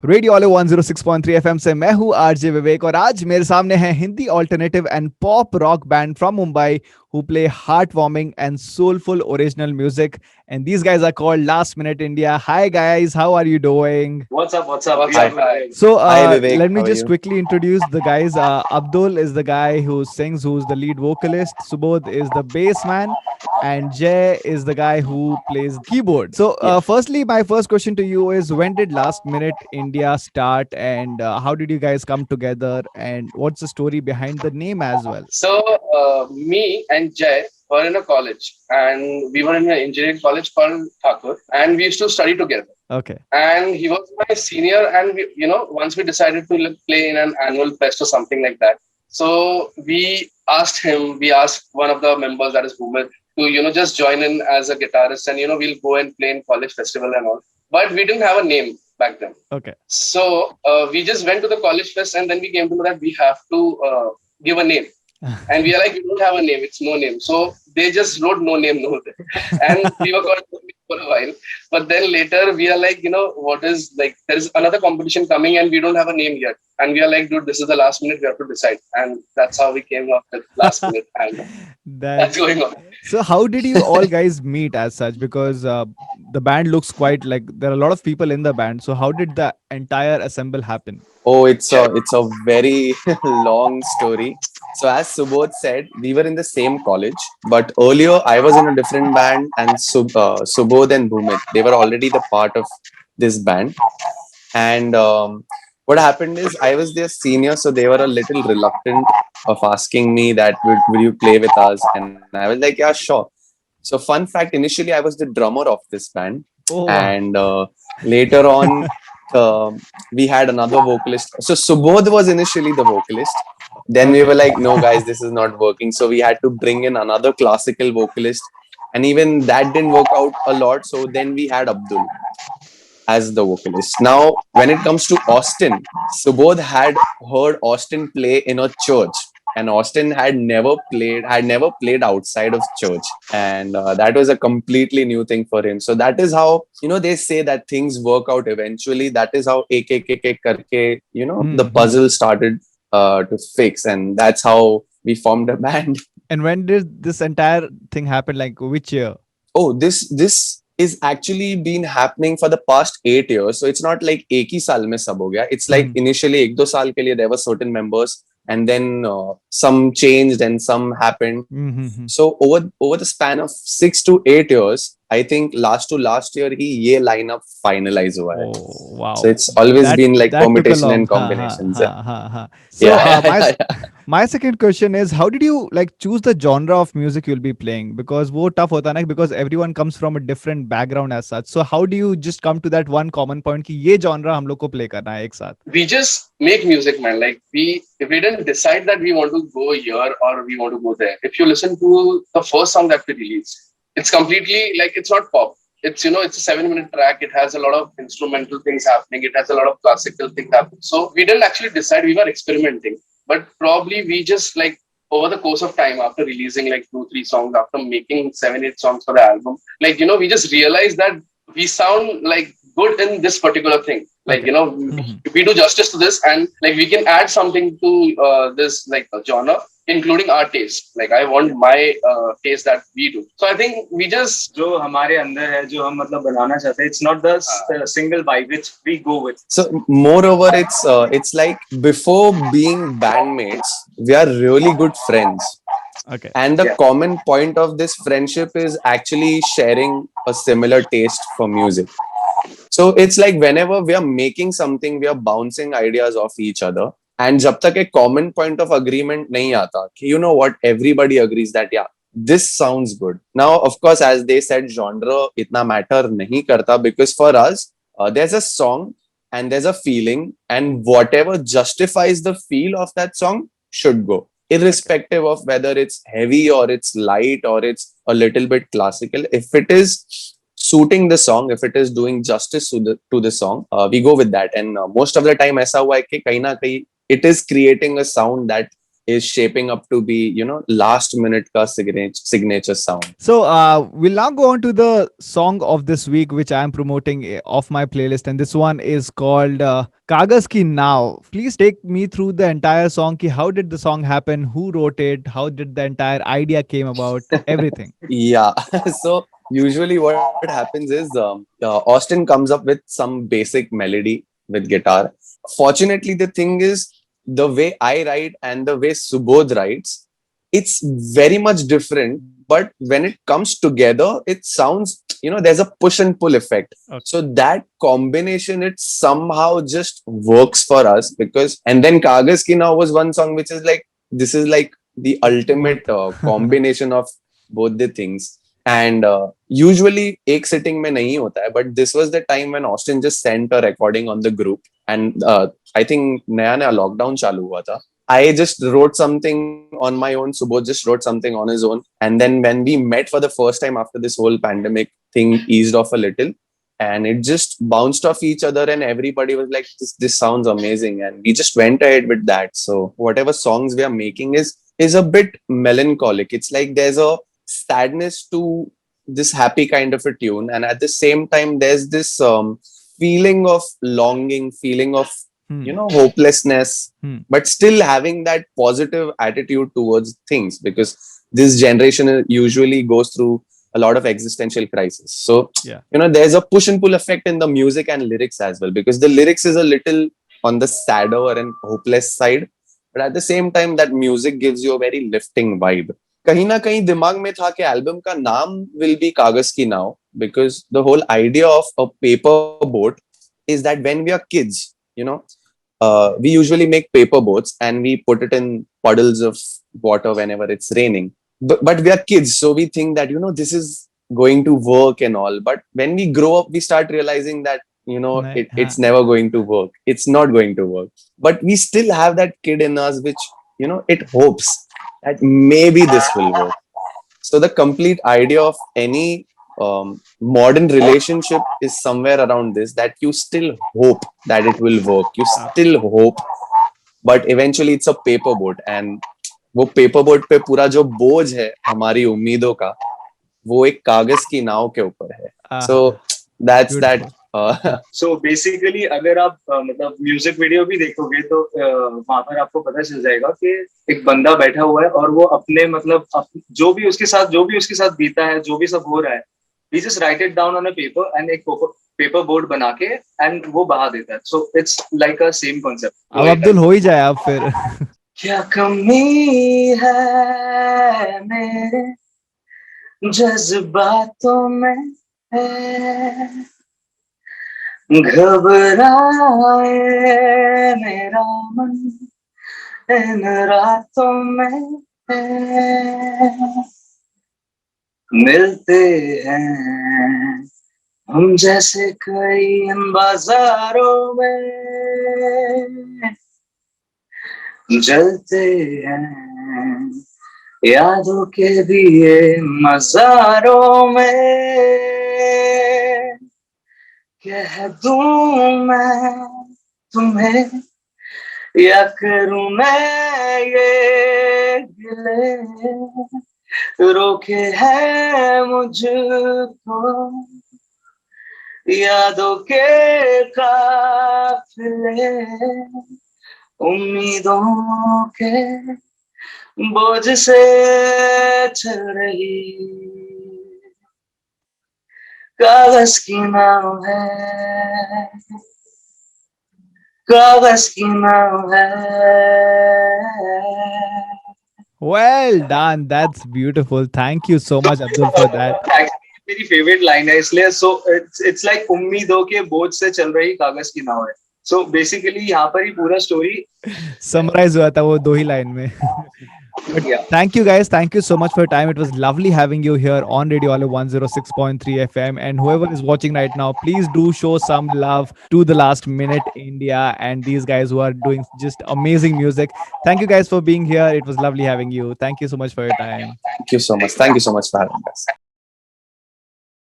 Radio ऑले 106.3 FM से मैं हूं आरजे विवेक और आज मेरे सामने है Hindi alternative and pop rock banned from Mumbai who play heartwarming and soulful original music, and these guys are called Last Minute India. Hi guys, how are you doing? What's up? What's up? Hi. So Hi Vivek, let me how are just you? quickly introduce the guys. Abdul is the guy who sings, who's the lead vocalist. Subodh is the bass man, and Jay is the guy who plays keyboard. So, Yes. firstly, my first question to you is: when did Last Minute India start, and how did you guys come together, and what's the story behind the name as well? So, me and Jay were in a college, and we were in an engineering college called Thakur, and we used to study together. Okay. And he was my senior, and once we decided to play in an annual fest or something like that, so we asked one of the members, that is Bhumit, to just join in as a guitarist, and we'll go and play in college festival and all. But we didn't have a name back then. Okay. So we just went to the college fest, and then we came to know that we have to give a name. And we are like, we don't have a name, it's no name. So they just wrote no name, no name. And we were called No Name for a while. But then later we are like, what is like, there's another competition coming and we don't have a name yet. And we are like, dude, this is the last minute, we have to decide. And that's how we came up with last minute. And that's That's going on. so. How did you all guys meet as such? Because the band looks quite like there are a lot of people in the band. So how did the entire assemble happen? Oh, it's a very long story. So as Subodh said, we were in the same college, but earlier I was in a different band, and Subodh and Bhumit, they were already the part of this band. And what happened is I was their senior, so they were a little reluctant of asking me that would you play with us, and I was like, yeah, sure. So fun fact, initially I was the drummer of this band, Oh wow. and later on we had another vocalist. So Subodh was initially the vocalist. Then we Okay. were like, no, guys, this is not working. So we had to bring in another classical vocalist. And even that didn't work out a lot. So then we had Abdul as the vocalist. Now, when it comes to Austin, Subodh had heard Austin play in a church. And Austin had never played outside of church, and that was a completely new thing for him. So that is how they say that things work out eventually. That is how ek karke the Hmm. puzzle started to fix, and that's how we formed a band. And when did this entire thing happen? Like which year? Oh, this is actually been happening for the past 8 years. So it's not like एक ही साल में सब हो गया. It's like Hmm. initially एक दो साल के लिए there were certain members, and then some changed and some happened. Mm-hmm. So over the span of 6 to 8 years, I think last to last year ही ये lineup finalize हुआ है. Oh So wow. it's always That been like that took a permutation long. and Ha ha combinations. ha ha ha. So Yeah, yeah, my yeah, yeah. my second question is, how did you like choose the genre of music you'll be playing? Because वो tough होता है ना, because everyone comes from a different background as such. So how do you just come to that one common point कि ये genre हम लोग को play करना है एक साथ? We just make music, man. Like if we didn't decide that we want to go here or we want to go there. If you listen to the first song that we released, it's completely like, it's not pop. It's a 7 minute track. It has a lot of instrumental things happening. It has a lot of classical things happening. So we didn't actually decide. We were experimenting, but probably we just like over the course of time, after releasing like 2, 3 songs, after making 7, 8 songs for the album, like we just realized that we sound like good in this particular thing. Like Okay. Mhm. we do justice to this, and like we can add something to this like genre, including our taste. Like I want my taste that we do. So I think we just जो हमारे अंदर है जो हम मतलब बनाना चाहते हैं, it's not the single vibe which we go with. So moreover, it's like before being bandmates, we are really good friends. Okay. And the Yeah. common point of this friendship is actually sharing a similar taste for music. So it's like whenever we are making something, we are bouncing ideas off each other. And जब तक एक common point of agreement नहीं आता, कि you know what, everybody agrees that yeah, this sounds good. Now, of course, as they said, genre इतना matter नहीं करता, because for us, there's a song and there's a feeling, and whatever justifies the feel of that song should go, irrespective of whether it's heavy or it's light or it's a little bit classical. If it is suiting the song, if it is doing justice to the song, we go with that. And most of the time ऐसा हुआ है कि कहीं ना कहीं it is creating a sound that is shaping up to be, last minute ka signature sound. So we'll now go on to the song of this week, which I am promoting off my playlist, and this one is called Kagas Ki Now. Please take me through the entire song. Ki how did the song happen? Who wrote it? How did the entire idea came about? Everything. Yeah. So usually what happens is Austin comes up with some basic melody with guitar. Fortunately, the thing is, the way I write and the way Subodh writes, it's very much different. But when it comes together, it sounds, there's a push and pull effect. Okay. So that combination, it somehow just works for us. Because, and then Kagas Ki Now was one song which is like, this is like the ultimate combination of both the things. And usually एक sitting में नहीं होता है, but this was the time when Austin just sent a recording on the group. And I think नया नया lockdown चालू हुआ था. I just wrote something on my own. Subodh just wrote something on his own. And then when we met for the first time after this whole pandemic thing eased off a little, and it just bounced off each other, and everybody was like, this sounds amazing. And we just went ahead with that. So whatever songs we are making is a bit melancholic. It's like there's a sadness to this happy kind of a tune, and at the same time there's this feeling of longing, feeling of hopelessness, but still having that positive attitude towards things, because this generation usually goes through a lot of existential crisis. So there's a push and pull effect in the music and lyrics as well, because the lyrics is a little on the sadder and hopeless side, but at the same time that music gives you a very lifting vibe. कहीं ना कहीं दिमाग में था कि album का नाम will be Kagas Ki Now, because the whole idea of a paper boat is that when we are kids, we usually make paper boats and we put it in puddles of water whenever it's raining. But we are kids, so we think that this is going to work and all. But when we grow up, we start realizing that it's never going to work. It's not going to work. But we still have that kid in us which it hopes that maybe this will work. So the complete idea of any modern relationship is somewhere around this, that you still hope that it will work. You still hope, but eventually it's a paper boat, and वो paper boat पे पूरा जो बोझ है हमारी उम्मीदों का, वो एक कागज की नाव के ऊपर है. So that's that. So basically अगर आप मतलब म्यूजिक वीडियो भी देखोगे तो वहां पर आपको पता चल जाएगा कि एक बंदा बैठा हुआ है और वो अपने मतलब जो भी उसके साथ बीता है, जो भी सब हो रहा है, he just write it down on a paper and एक पेपर बोर्ड बना के and वो बहा देता है. So it's like a same concept. अब अब्दुल हो ही जाए अब फिर. क्या कमी है मेरे जज्बातों में है, घबराए मेरा मन इन रातों में है, मिलते हैं हम जैसे कई इन बाजारों में, जलते हैं यादों के दिए मज़ारों में, कह दूं मैं तुम्हें या करूं मैं ये गिले, रोके है मुझको यादों के काफिले, उम्मीदों के बोझ से चल रही कागज की नाव है, कागज की नाव है. Well done. That's beautiful. Thank you so much, Abdul, for that. मेरी फेवरेट लाइन है इसलिए. सो इट्स लाइक उम्मीदों के बोझ से चल रही कागज की नाव है. सो बेसिकली यहाँ पर ही पूरा स्टोरी समराइज हुआ था वो दो ही लाइन में. Thank you guys. Thank you so much for your time. It was lovely having you here on Radio Olive 106.3 FM. And whoever is watching right now, please do show some love to The Last Minute India and these guys who are doing just amazing music. Thank you guys for being here. It was lovely having you. Thank you so much for your time. Thank you so much. Thank you so much for having us.